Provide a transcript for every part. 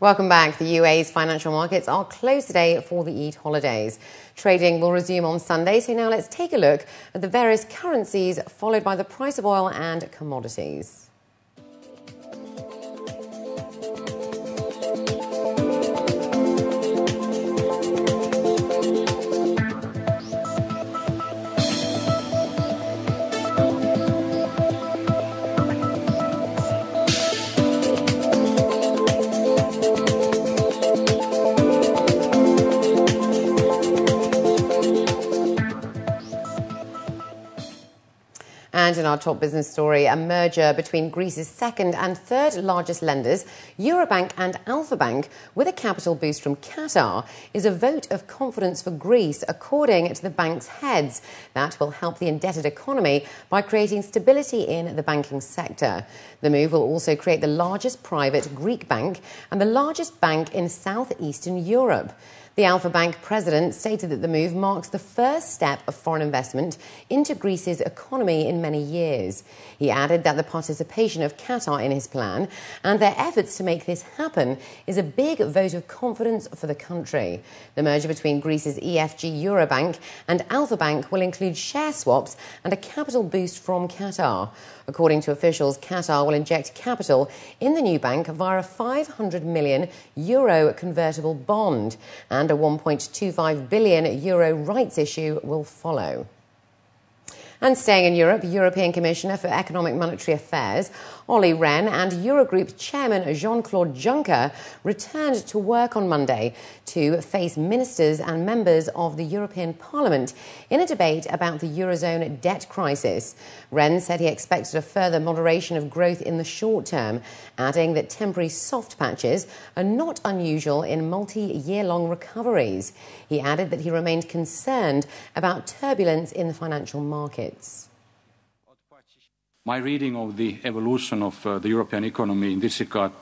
Welcome back. The UAE's financial markets are closed today for the Eid holidays. Trading will resume on Sunday, so now let's take a look at the various currencies, followed by the price of oil and commodities. And in our top business story, a merger between Greece's second and third largest lenders, Eurobank and Alpha Bank, with a capital boost from Qatar, is a vote of confidence for Greece, according to the bank's heads. That will help the indebted economy by creating stability in the banking sector. The move will also create the largest private Greek bank and the largest bank in southeastern Europe. The Alpha Bank president stated that the move marks the first step of foreign investment into Greece's economy in many years. He added that the participation of Qatar in his plan and their efforts to make this happen is a big vote of confidence for the country. The merger between Greece's EFG Eurobank and Alpha Bank will include share swaps and a capital boost from Qatar. According to officials, Qatar will inject capital in the new bank via a €500 million convertible bond, and a €1.25 billion rights issue will follow. And staying in Europe, European Commissioner for Economic Monetary Affairs, Olli Rehn, and Eurogroup Chairman Jean-Claude Juncker returned to work on Monday to face ministers and members of the European Parliament in a debate about the Eurozone debt crisis. Rehn said he expected a further moderation of growth in the short term, adding that temporary soft patches are not unusual in multi-year-long recoveries. He added that he remained concerned about turbulence in the financial markets. My reading of the evolution of the European economy in this regard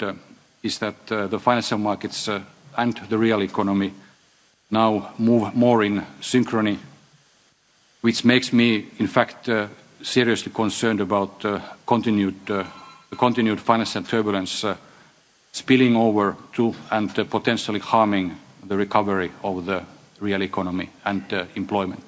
is that the financial markets and the real economy now move more in synchrony, which makes me, in fact, seriously concerned about continued financial turbulence spilling over to and potentially harming the recovery of the real economy and employment.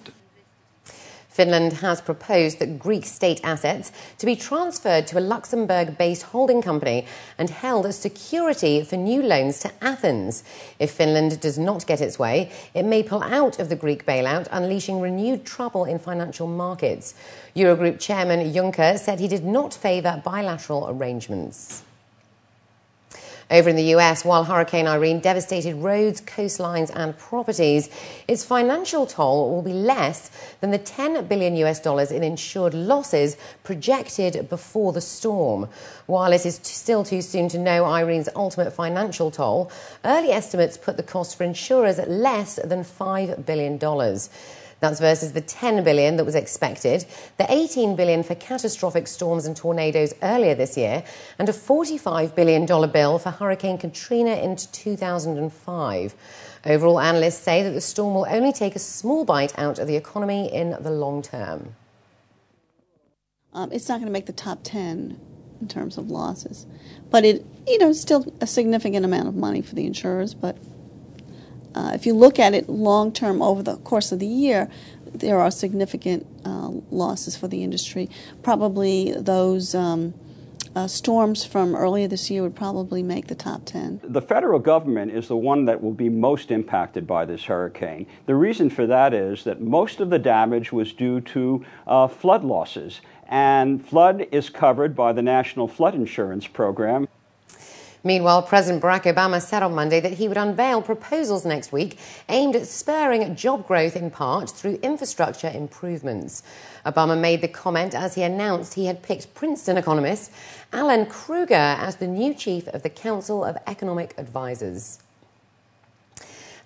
Finland has proposed that Greek state assets to be transferred to a Luxembourg-based holding company and held as security for new loans to Athens. If Finland does not get its way, it may pull out of the Greek bailout, unleashing renewed trouble in financial markets. Eurogroup Chairman Juncker said he did not favour bilateral arrangements. Over in the US, while Hurricane Irene devastated roads, coastlines and properties, its financial toll will be less than the $10 billion in insured losses projected before the storm. While it is still too soon to know Irene's ultimate financial toll, early estimates put the cost for insurers at less than $5 billion. That's versus the $10 billion that was expected, the $18 billion for catastrophic storms and tornadoes earlier this year, and a $45 billion bill for Hurricane Katrina in 2005. Overall, analysts say that the storm will only take a small bite out of the economy in the long term. It's not going to make the top 10 in terms of losses, but it, still a significant amount of money for the insurers. But if you look at it long-term over the course of the year, there are significant losses for the industry. Probably those storms from earlier this year would probably make the top 10. The federal government is the one that will be most impacted by this hurricane. The reason for that is that most of the damage was due to flood losses, and flood is covered by the National Flood Insurance Program. Meanwhile, President Barack Obama said on Monday that he would unveil proposals next week aimed at spurring job growth in part through infrastructure improvements. Obama made the comment as he announced he had picked Princeton economist Alan Krueger as the new chief of the Council of Economic Advisors.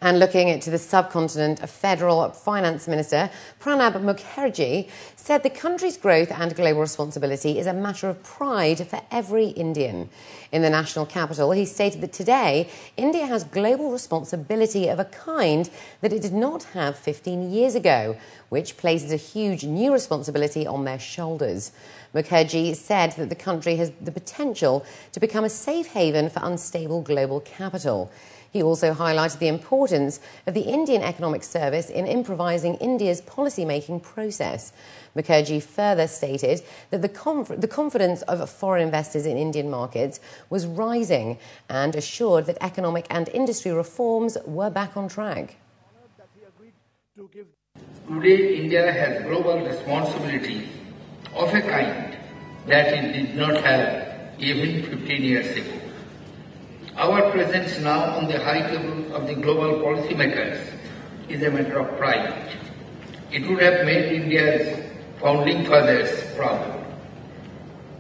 And looking to the subcontinent, a federal finance minister, Pranab Mukherjee, said the country's growth and global responsibility is a matter of pride for every Indian. In the national capital, he stated that today, India has global responsibility of a kind that it did not have 15 years ago, which places a huge new responsibility on their shoulders. Mukherjee said that the country has the potential to become a safe haven for unstable global capital. He also highlighted the importance of the Indian Economic Service in improvising India's policy-making process. Mukherjee further stated that the confidence of foreign investors in Indian markets was rising and assured that economic and industry reforms were back on track. Today, India has global responsibility of a kind that it did not have even 15 years ago. Our presence now on the high table of the global policymakers is a matter of pride. It would have made India's founding fathers proud.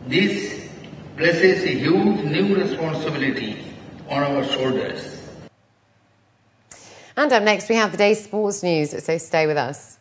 This places a huge new responsibility on our shoulders. And up next, we have the day's sports news, so stay with us.